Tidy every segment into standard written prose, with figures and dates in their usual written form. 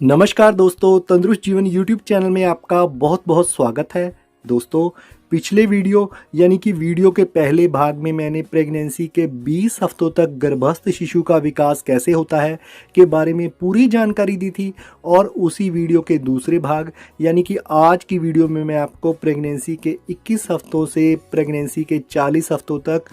नमस्कार दोस्तों, तंदुरुस्त जीवन यूट्यूब चैनल में आपका बहुत बहुत स्वागत है। दोस्तों, पिछले वीडियो यानी कि वीडियो के पहले भाग में मैंने प्रेगनेंसी के 20 हफ्तों तक गर्भस्थ शिशु का विकास कैसे होता है के बारे में पूरी जानकारी दी थी। और उसी वीडियो के दूसरे भाग यानी कि आज की वीडियो में मैं आपको प्रेगनेंसी के 21 हफ्तों से प्रेगनेंसी के 40 हफ्तों तक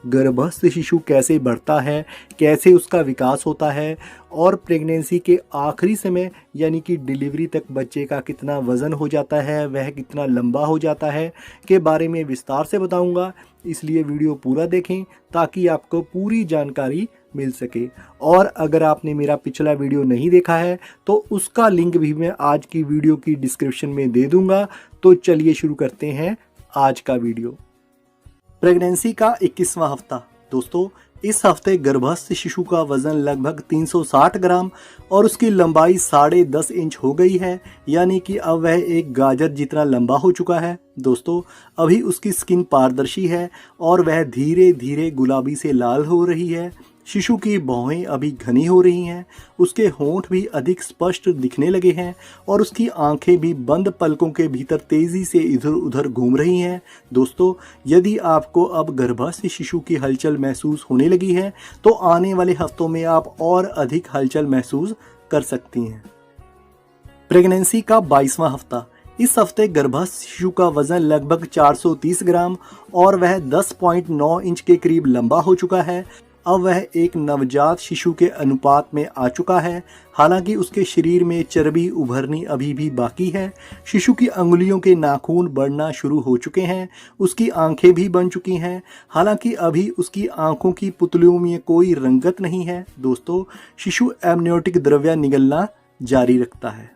गर्भस्थ शिशु कैसे बढ़ता है, कैसे उसका विकास होता है और प्रेगनेंसी के आखिरी समय यानी कि डिलीवरी तक बच्चे का कितना वज़न हो जाता है, वह कितना लंबा हो जाता है के बारे में विस्तार से बताऊंगा। इसलिए वीडियो पूरा देखें ताकि आपको पूरी जानकारी मिल सके। और अगर आपने मेरा पिछला वीडियो नहीं देखा है तो उसका लिंक भी मैं आज की वीडियो की डिस्क्रिप्शन में दे दूंगा। तो चलिए शुरू करते हैं आज का वीडियो। प्रेगनेंसी का 21वां हफ्ता। दोस्तों, इस हफ्ते गर्भस्थ शिशु का वजन लगभग 360 ग्राम और उसकी लंबाई 10.5 इंच हो गई है, यानी कि अब वह एक गाजर जितना लंबा हो चुका है। दोस्तों, अभी उसकी स्किन पारदर्शी है और वह धीरे धीरे गुलाबी से लाल हो रही है। शिशु की भौहें अभी घनी हो रही हैं, उसके होंठ भी अधिक स्पष्ट दिखने लगे हैं और उसकी आंखें भी बंद पलकों के भीतर तेजी से इधर उधर घूम रही हैं। दोस्तों, यदि आपको अब गर्भस्थ शिशु की हलचल महसूस होने लगी है तो आने वाले हफ्तों में आप और अधिक हलचल महसूस कर सकती हैं। प्रेगनेंसी का 22वां हफ्ता। इस हफ्ते गर्भस्थ शिशु का वजन लगभग 430 ग्राम और वह 10.9 इंच के करीब लंबा हो चुका है। अब वह एक नवजात शिशु के अनुपात में आ चुका है। हालांकि उसके शरीर में चर्बी उभरनी अभी भी बाकी है। शिशु की अंगुलियों के नाखून बढ़ना शुरू हो चुके हैं, उसकी आंखें भी बन चुकी हैं। हालांकि अभी उसकी आंखों की पुतलियों में कोई रंगत नहीं है। दोस्तों, शिशु एमनियोटिक द्रव्य निगलना जारी रखता है।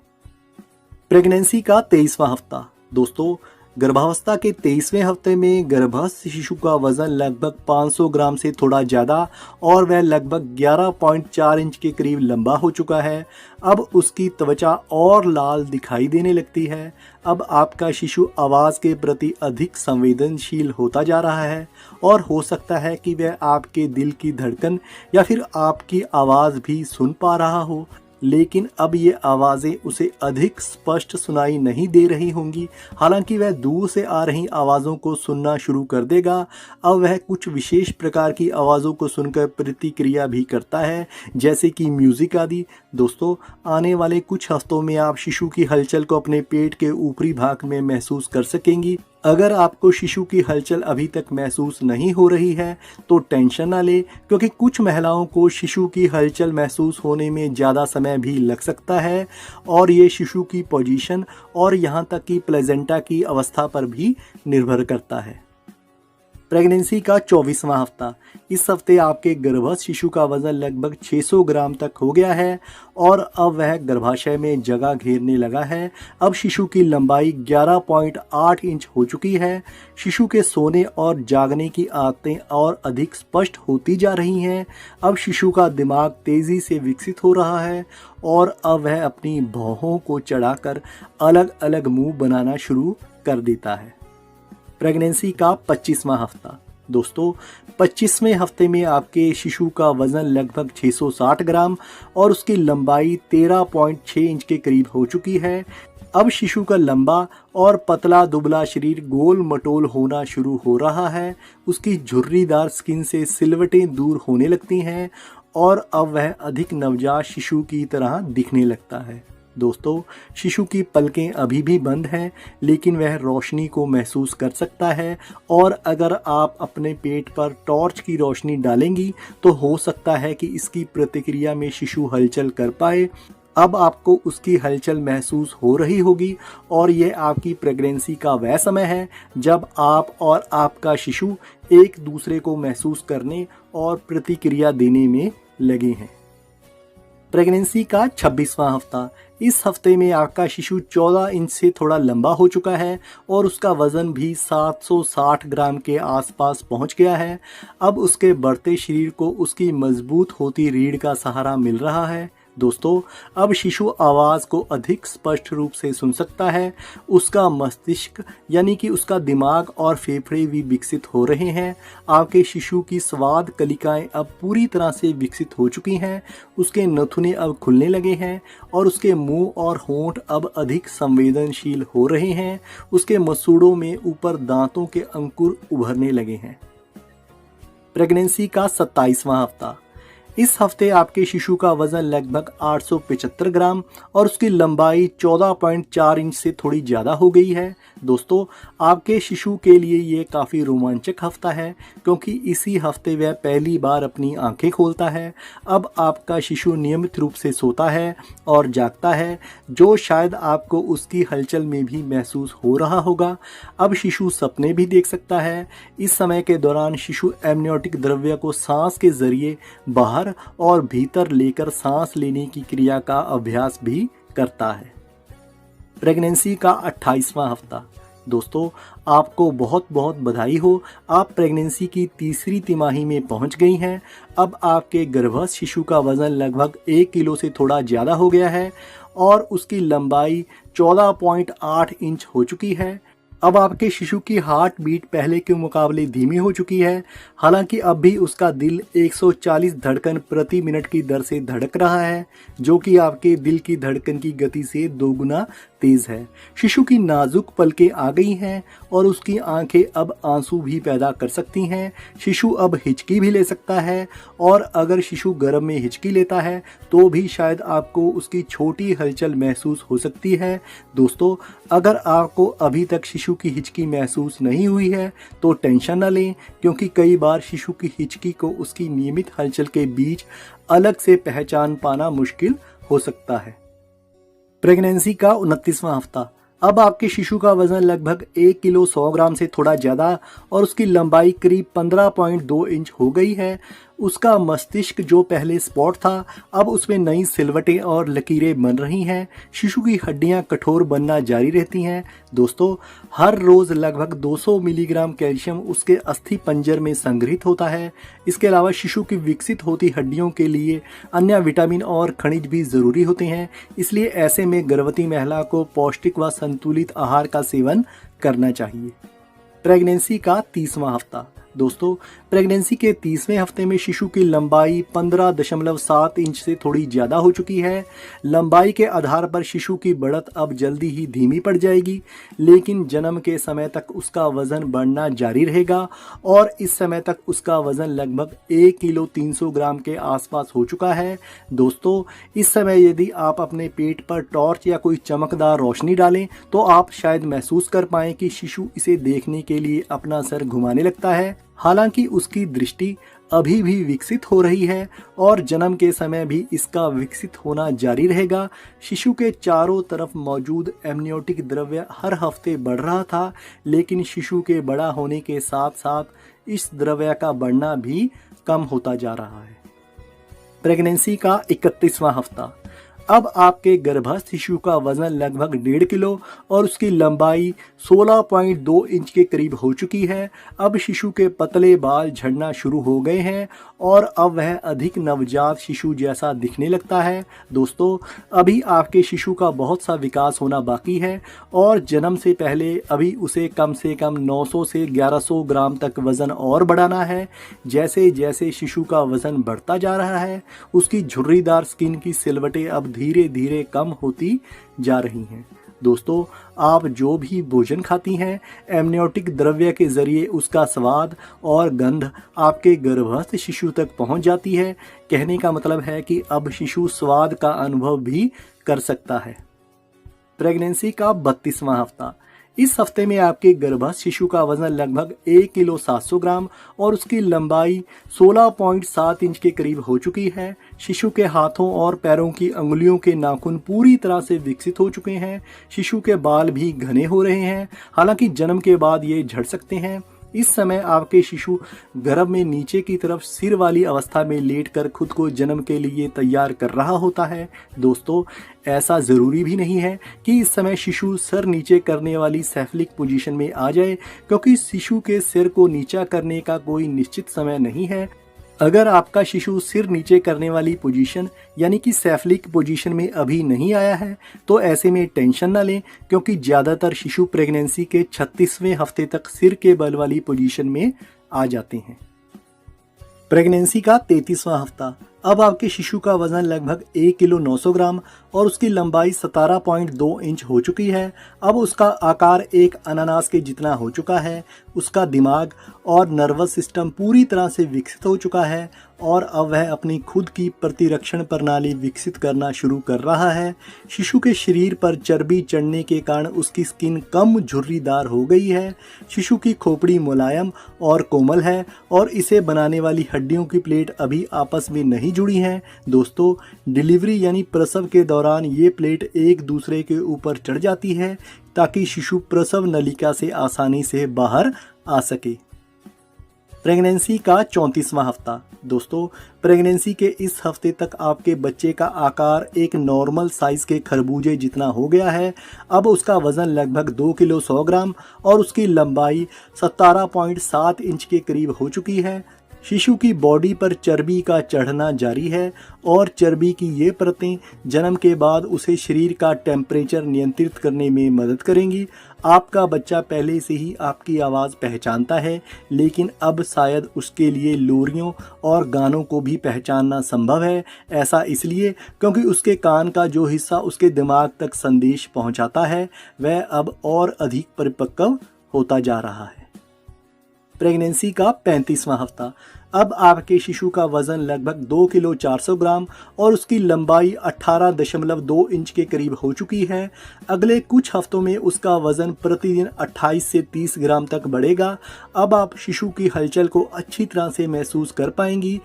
प्रेगनेंसी का 23वां हफ्ता। दोस्तों, गर्भावस्था के 23वें हफ्ते में गर्भस्थ शिशु का वजन लगभग 500 ग्राम से थोड़ा ज़्यादा और वह लगभग 11.4 इंच के करीब लंबा हो चुका है। अब उसकी त्वचा और लाल दिखाई देने लगती है। अब आपका शिशु आवाज़ के प्रति अधिक संवेदनशील होता जा रहा है और हो सकता है कि वह आपके दिल की धड़कन या फिर आपकी आवाज़ भी सुन पा रहा हो, लेकिन अब ये आवाज़ें उसे अधिक स्पष्ट सुनाई नहीं दे रही होंगी। हालांकि वह दूर से आ रही आवाज़ों को सुनना शुरू कर देगा। अब वह कुछ विशेष प्रकार की आवाज़ों को सुनकर प्रतिक्रिया भी करता है, जैसे कि म्यूज़िक आदि। दोस्तों, आने वाले कुछ हफ्तों में आप शिशु की हलचल को अपने पेट के ऊपरी भाग में महसूस कर सकेंगी। अगर आपको शिशु की हलचल अभी तक महसूस नहीं हो रही है तो टेंशन ना ले, क्योंकि कुछ महिलाओं को शिशु की हलचल महसूस होने में ज़्यादा समय भी लग सकता है और ये शिशु की पोजीशन और यहाँ तक कि प्लेजेंटा की अवस्था पर भी निर्भर करता है। प्रेगनेंसी का 24वां हफ्ता। इस हफ्ते आपके गर्भस्थ शिशु का वजन लगभग 600 ग्राम तक हो गया है और अब वह गर्भाशय में जगह घेरने लगा है। अब शिशु की लंबाई 11.8 इंच हो चुकी है। शिशु के सोने और जागने की आदतें और अधिक स्पष्ट होती जा रही हैं। अब शिशु का दिमाग तेज़ी से विकसित हो रहा है और अब वह अपनी भौहों को चढ़ाकर अलग अलग मुंह बनाना शुरू कर देता है। प्रेगनेंसी का 25वां हफ्ता। दोस्तों, 25वें हफ्ते में आपके शिशु का वज़न लगभग 660 ग्राम और उसकी लंबाई 13.6 इंच के करीब हो चुकी है। अब शिशु का लंबा और पतला दुबला शरीर गोल मटोल होना शुरू हो रहा है। उसकी झुर्रीदार स्किन से सिलवटें दूर होने लगती हैं और अब वह अधिक नवजात शिशु की तरह दिखने लगता है। दोस्तों, शिशु की पलकें अभी भी बंद हैं, लेकिन वह रोशनी को महसूस कर सकता है और अगर आप अपने पेट पर टॉर्च की रोशनी डालेंगी तो हो सकता है कि इसकी प्रतिक्रिया में शिशु हलचल कर पाए। अब आपको उसकी हलचल महसूस हो रही होगी और यह आपकी प्रेगनेंसी का वह समय है जब आप और आपका शिशु एक दूसरे को महसूस करने और प्रतिक्रिया देने में लगे हैं। प्रेगनेंसी का 26वां हफ्ता। इस हफ्ते में आपका शिशु 14 इंच से थोड़ा लंबा हो चुका है और उसका वज़न भी 760 ग्राम के आसपास पहुंच गया है। अब उसके बढ़ते शरीर को उसकी मजबूत होती रीढ़ का सहारा मिल रहा है। दोस्तों, अब शिशु आवाज़ को अधिक स्पष्ट रूप से सुन सकता है। उसका मस्तिष्क यानी कि उसका दिमाग और फेफड़े भी विकसित हो रहे हैं। आपके शिशु की स्वाद कलिकाएं अब पूरी तरह से विकसित हो चुकी हैं। उसके नथुने अब खुलने लगे हैं और उसके मुंह और होंठ अब अधिक संवेदनशील हो रहे हैं। उसके मसूड़ों में ऊपर दांतों के अंकुर उभरने लगे हैं। प्रेगनेंसी का 27वां हफ्ता। इस हफ्ते आपके शिशु का वजन लगभग 875 ग्राम और उसकी लंबाई 14.4 इंच से थोड़ी ज़्यादा हो गई है। दोस्तों, आपके शिशु के लिए ये काफ़ी रोमांचक हफ्ता है क्योंकि इसी हफ्ते वह पहली बार अपनी आंखें खोलता है। अब आपका शिशु नियमित रूप से सोता है और जागता है, जो शायद आपको उसकी हलचल में भी महसूस हो रहा होगा। अब शिशु सपने भी देख सकता है। इस समय के दौरान शिशु एमनियोटिक द्रव्य को सांस के जरिए बाहर और भीतर लेकर सांस लेने की क्रिया का अभ्यास भी करता है। प्रेगनेंसी का 28वां हफ्ता। दोस्तों, आपको बहुत बहुत बधाई हो। आप प्रेगनेंसी की तीसरी तिमाही में पहुंच गई हैं। अब आपके गर्भस्थ शिशु का वजन लगभग 1 किलो से थोड़ा ज़्यादा हो गया है और उसकी लंबाई 14.8 इंच हो चुकी है। अब आपके शिशु की हार्ट बीट पहले के मुकाबले धीमी हो चुकी है। हालांकि अब भी उसका दिल 140 धड़कन प्रति मिनट की दर से धड़क रहा है, जो कि आपके दिल की धड़कन की गति से 2 गुना तेज है। शिशु की नाजुक पलकें आ गई हैं और उसकी आंखें अब आंसू भी पैदा कर सकती हैं। शिशु अब हिचकी भी ले सकता है और अगर शिशु गर्भ में हिचकी लेता है तो भी शायद आपको उसकी छोटी हलचल महसूस हो सकती है। दोस्तों, अगर आपको अभी तक शिशु की हिचकी महसूस नहीं हुई है तो टेंशन न लें, क्योंकि कई बार शिशु की हिचकी को उसकी नियमित हलचल के बीच अलग से पहचान पाना मुश्किल हो सकता है। प्रेगनेंसी का 29वां हफ्ता। अब आपके शिशु का वजन लगभग 1 किलो 100 ग्राम से थोड़ा ज़्यादा और उसकी लंबाई करीब 15.2 इंच हो गई है। उसका मस्तिष्क जो पहले स्पॉट था, अब उसमें नई सिलवटें और लकीरें बन रही हैं। शिशु की हड्डियां कठोर बनना जारी रहती हैं। दोस्तों, हर रोज़ लगभग 200 मिलीग्राम कैल्शियम उसके अस्थि पंजर में संग्रहित होता है। इसके अलावा शिशु की विकसित होती हड्डियों के लिए अन्य विटामिन और खनिज भी ज़रूरी होते हैं। इसलिए ऐसे में गर्भवती महिला को पौष्टिक व संतुलित आहार का सेवन करना चाहिए। प्रेगनेंसी का 30वां हफ्ता। दोस्तों, प्रेगनेंसी के 30वें हफ्ते में शिशु की लंबाई 15.7 इंच से थोड़ी ज़्यादा हो चुकी है। लंबाई के आधार पर शिशु की बढ़त अब जल्दी ही धीमी पड़ जाएगी, लेकिन जन्म के समय तक उसका वज़न बढ़ना जारी रहेगा और इस समय तक उसका वज़न लगभग 1 किलो 300 ग्राम के आसपास हो चुका है। दोस्तों, इस समय यदि आप अपने पेट पर टॉर्च या कोई चमकदार रोशनी डालें तो आप शायद महसूस कर पाएँ कि शिशु इसे देखने के लिए अपना सर घुमाने लगता है। हालांकि उसकी दृष्टि अभी भी विकसित हो रही है और जन्म के समय भी इसका विकसित होना जारी रहेगा। शिशु के चारों तरफ मौजूद एमनियोटिक द्रव्य हर हफ्ते बढ़ रहा था, लेकिन शिशु के बड़ा होने के साथ साथ इस द्रव्य का बढ़ना भी कम होता जा रहा है। प्रेगनेंसी का 31वां हफ्ता। अब आपके गर्भस्थ शिशु का वजन लगभग 1.5 किलो और उसकी लंबाई 16.2 इंच के करीब हो चुकी है। अब शिशु के पतले बाल झड़ना शुरू हो गए हैं और अब वह अधिक नवजात शिशु जैसा दिखने लगता है। दोस्तों, अभी आपके शिशु का बहुत सा विकास होना बाकी है और जन्म से पहले अभी उसे कम से कम 900 से 1100 ग्राम तक वज़न और बढ़ाना है। जैसे जैसे शिशु का वज़न बढ़ता जा रहा है, उसकी झुर्रीदार स्किन की सिलवटें अब धीरे धीरे कम होती जा रही हैं। दोस्तों, आप जो भी भोजन खाती हैं, एमनियोटिक द्रव्य के जरिए उसका स्वाद और गंध आपके गर्भस्थ शिशु तक पहुंच जाती है। कहने का मतलब है कि अब शिशु स्वाद का अनुभव भी कर सकता है। प्रेगनेंसी का 32वां हफ्ता। इस हफ्ते में आपके गर्भस्थ शिशु का वजन लगभग 1 किलो 700 ग्राम और उसकी लंबाई 16.7 इंच के करीब हो चुकी है। शिशु के हाथों और पैरों की अंगुलियों के नाखून पूरी तरह से विकसित हो चुके हैं। शिशु के बाल भी घने हो रहे हैं, हालांकि जन्म के बाद ये झड़ सकते हैं। इस समय आपके शिशु गर्भ में नीचे की तरफ सिर वाली अवस्था में लेटकर खुद को जन्म के लिए तैयार कर रहा होता है। दोस्तों, ऐसा ज़रूरी भी नहीं है कि इस समय शिशु सर नीचे करने वाली सेफलिक पोजीशन में आ जाए, क्योंकि शिशु के सिर को नीचा करने का कोई निश्चित समय नहीं है। अगर आपका शिशु सिर नीचे करने वाली पोजीशन यानी कि सेफलिक पोजीशन में अभी नहीं आया है तो ऐसे में टेंशन ना लें, क्योंकि ज़्यादातर शिशु प्रेगनेंसी के 36वें हफ्ते तक सिर के बल वाली पोजीशन में आ जाते हैं। प्रेगनेंसी का 33वां हफ्ता। अब आपके शिशु का वजन लगभग 1 किलो 900 ग्राम और उसकी लंबाई 17.2 इंच हो चुकी है। अब उसका आकार एक अनानास के जितना हो चुका है। उसका दिमाग और नर्वस सिस्टम पूरी तरह से विकसित हो चुका है और अब वह अपनी खुद की प्रतिरक्षण प्रणाली विकसित करना शुरू कर रहा है। शिशु के शरीर पर चर्बी चढ़ने के कारण उसकी स्किन कम झुर्रीदार हो गई है। शिशु की खोपड़ी मुलायम और कोमल है और इसे बनाने वाली हड्डियों की प्लेट अभी आपस में नहीं जुड़ी हैं। दोस्तों, डिलीवरी यानी प्रसव के दौरान ये प्लेट एक दूसरे के ऊपर चढ़ जाती है ताकि शिशु प्रसव नलिका से आसानी से बाहर आ सके। प्रेगनेंसी का 34वां हफ्ता। दोस्तों, प्रेगनेंसी के इस हफ्ते तक आपके बच्चे का आकार एक नॉर्मल साइज़ के खरबूजे जितना हो गया है। अब उसका वज़न लगभग 2 किलो 100 ग्राम और उसकी लंबाई 17.7 इंच के करीब हो चुकी है। शिशु की बॉडी पर चर्बी का चढ़ना जारी है और चर्बी की ये परतें जन्म के बाद उसे शरीर का टेम्परेचर नियंत्रित करने में मदद करेंगी। आपका बच्चा पहले से ही आपकी आवाज़ पहचानता है, लेकिन अब शायद उसके लिए लोरियों और गानों को भी पहचानना संभव है। ऐसा इसलिए क्योंकि उसके कान का जो हिस्सा उसके दिमाग तक संदेश पहुंचाता है वह अब और अधिक परिपक्व होता जा रहा है। प्रेगनेंसी का 35वां हफ्ता। अब आपके शिशु का वज़न लगभग 2 किलो 400 ग्राम और उसकी लंबाई 18.2 इंच के करीब हो चुकी है। अगले कुछ हफ्तों में उसका वज़न प्रतिदिन 28 से 30 ग्राम तक बढ़ेगा। अब आप शिशु की हलचल को अच्छी तरह से महसूस कर पाएंगी।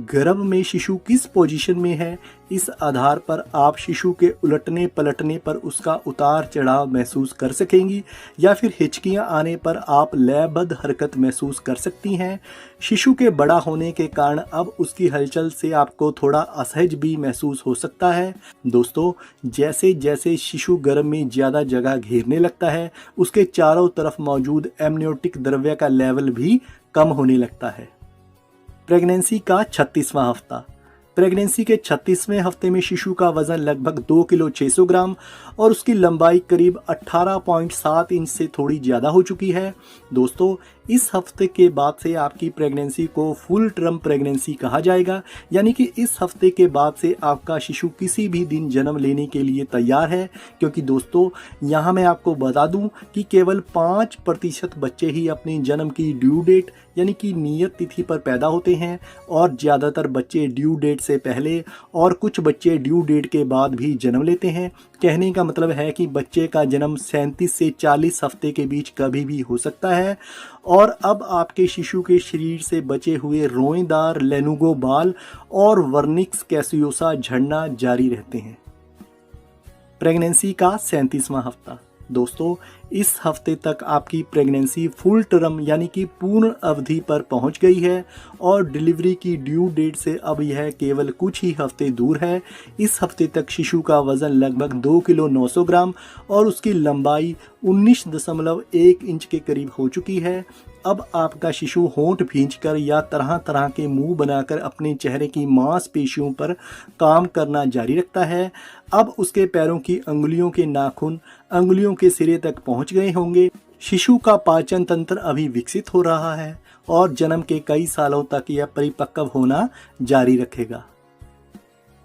गर्भ में शिशु किस पोजीशन में है, इस आधार पर आप शिशु के उलटने पलटने पर उसका उतार चढ़ाव महसूस कर सकेंगी या फिर हिचकियां आने पर आप लयबद्ध हरकत महसूस कर सकती हैं। शिशु के बड़ा होने के कारण अब उसकी हलचल से आपको थोड़ा असहज भी महसूस हो सकता है। दोस्तों, जैसे जैसे शिशु गर्भ में ज़्यादा जगह घेरने लगता है उसके चारों तरफ मौजूद एमनियोटिक द्रव्य का लेवल भी कम होने लगता है। प्रेगनेंसी का 36वां हफ्ता। प्रेगनेंसी के 36वें हफ्ते में शिशु का वज़न लगभग 2 किलो 600 ग्राम और उसकी लंबाई करीब 18.7 इंच से थोड़ी ज़्यादा हो चुकी है। दोस्तों, इस हफ्ते के बाद से आपकी प्रेगनेंसी को फुल टर्म प्रेगनेंसी कहा जाएगा, यानी कि इस हफ्ते के बाद से आपका शिशु किसी भी दिन जन्म लेने के लिए तैयार है। क्योंकि दोस्तों, यहाँ मैं आपको बता दूँ कि केवल 5% बच्चे ही अपनी जन्म की ड्यू डेट यानी कि नियत तिथि पर पैदा होते हैं और ज़्यादातर बच्चे ड्यू डेट से पहले और कुछ बच्चे ड्यू डेट के बाद भी जन्म लेते हैं। कहने का मतलब है कि बच्चे का जन्म 37 से 40 हफ्ते के बीच कभी भी हो सकता है। और अब आपके शिशु के शरीर से बचे हुए रोएदार लेनुगो बाल और वर्निक्स कैसियोसा झड़ना जारी रहते हैं। प्रेगनेंसी का 37वां हफ्ता। दोस्तों, इस हफ्ते तक आपकी प्रेगनेंसी फुल टर्म यानी कि पूर्ण अवधि पर पहुंच गई है और डिलीवरी की ड्यू डेट से अब यह केवल कुछ ही हफ्ते दूर है। इस हफ्ते तक शिशु का वज़न लगभग 2 किलो 900 ग्राम और उसकी लंबाई 19.1 इंच के करीब हो चुकी है। अब आपका शिशु होंठ भींचकर या तरह तरह के मुंह बनाकर अपने चेहरे की मांसपेशियों पर काम करना जारी रखता है। अब उसके पैरों की अंगुलियों के नाखून अंगुलियों के सिरे तक पहुंच गए होंगे। शिशु का पाचन तंत्र अभी विकसित हो रहा है और जन्म के कई सालों तक यह परिपक्व होना जारी रखेगा।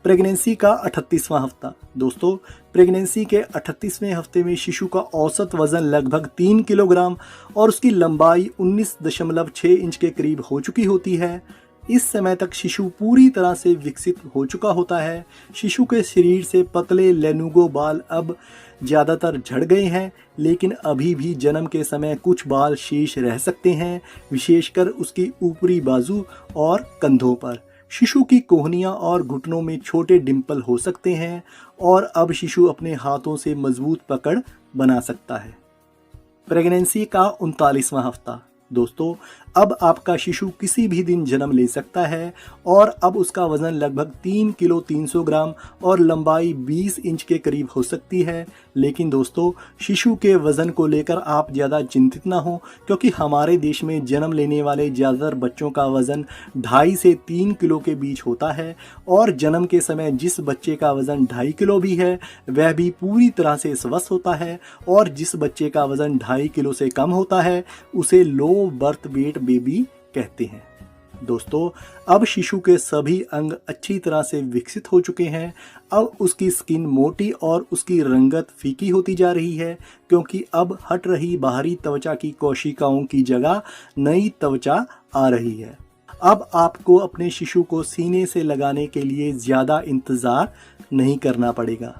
प्रेगनेंसी का 38वां हफ्ता। दोस्तों, प्रेगनेंसी के 38वें हफ्ते में शिशु का औसत वज़न लगभग 3 किलोग्राम और उसकी लंबाई 19.6 इंच के करीब हो चुकी होती है। इस समय तक शिशु पूरी तरह से विकसित हो चुका होता है। शिशु के शरीर से पतले लेनुगो बाल अब ज़्यादातर झड़ गए हैं, लेकिन अभी भी जन्म के समय कुछ बाल शेष रह सकते हैं, विशेषकर उसकी ऊपरी बाजू और कंधों पर। शिशु की कोहनियाँ और घुटनों में छोटे डिंपल हो सकते हैं और अब शिशु अपने हाथों से मजबूत पकड़ बना सकता है। प्रेगनेंसी का 39वां हफ्ता। दोस्तों, अब आपका शिशु किसी भी दिन जन्म ले सकता है और अब उसका वजन लगभग 3 किलो 300 ग्राम और लंबाई 20 इंच के करीब हो सकती है। लेकिन दोस्तों, शिशु के वजन को लेकर आप ज़्यादा चिंतित ना हो, क्योंकि हमारे देश में जन्म लेने वाले ज़्यादातर बच्चों का वजन 2.5 से 3 किलो के बीच होता है और जन्म के समय जिस बच्चे का वजन 2.5 किलो भी है वह भी पूरी तरह से स्वस्थ होता है और जिस बच्चे का वजन 2.5 किलो से कम होता है उसे लो बर्थ वेट बेबी कहते हैं। दोस्तों, अब शिशु के सभी अंग अच्छी तरह से विकसित हो चुके हैं। अब उसकी स्किन मोटी और उसकी रंगत फीकी होती जा रही है, क्योंकि अब हट रही बाहरी त्वचा की कोशिकाओं की जगह नई त्वचा आ रही है। अब आपको अपने शिशु को सीने से लगाने के लिए ज़्यादा इंतज़ार नहीं करना पड़ेगा।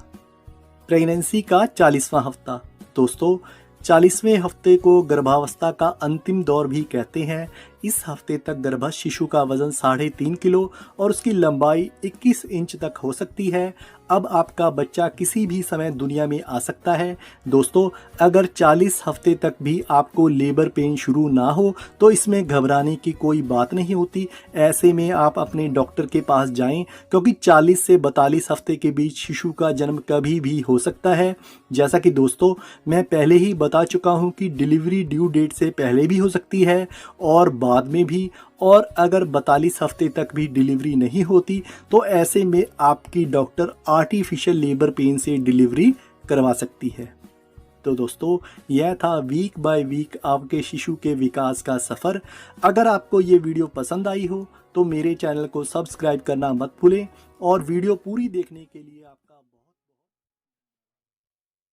प्रेगनेंसी का 40वां हफ्ता। दोस्तों, 40वें हफ्ते को गर्भावस्था का अंतिम दौर भी कहते हैं। इस हफ्ते तक गर्भस्थ शिशु का वजन 3.5 किलो और उसकी लंबाई 21 इंच तक हो सकती है। अब आपका बच्चा किसी भी समय दुनिया में आ सकता है। दोस्तों, अगर 40 हफ्ते तक भी आपको लेबर पेन शुरू ना हो तो इसमें घबराने की कोई बात नहीं होती। ऐसे में आप अपने डॉक्टर के पास जाएं, क्योंकि 40 से 42 हफ्ते के बीच शिशु का जन्म कभी भी हो सकता है। जैसा कि दोस्तों मैं पहले ही बता चुका हूं कि डिलीवरी ड्यू डेट से पहले भी हो सकती है और बाद में भी, और अगर 42 हफ्ते तक भी डिलीवरी नहीं होती तो ऐसे में आपकी डॉक्टर आर्टिफिशियल लेबर पेन से डिलीवरी करवा सकती है। तो दोस्तों, यह था वीक बाय वीक आपके शिशु के विकास का सफ़र। अगर आपको ये वीडियो पसंद आई हो तो मेरे चैनल को सब्सक्राइब करना मत भूलें और वीडियो पूरी देखने के लिए आपका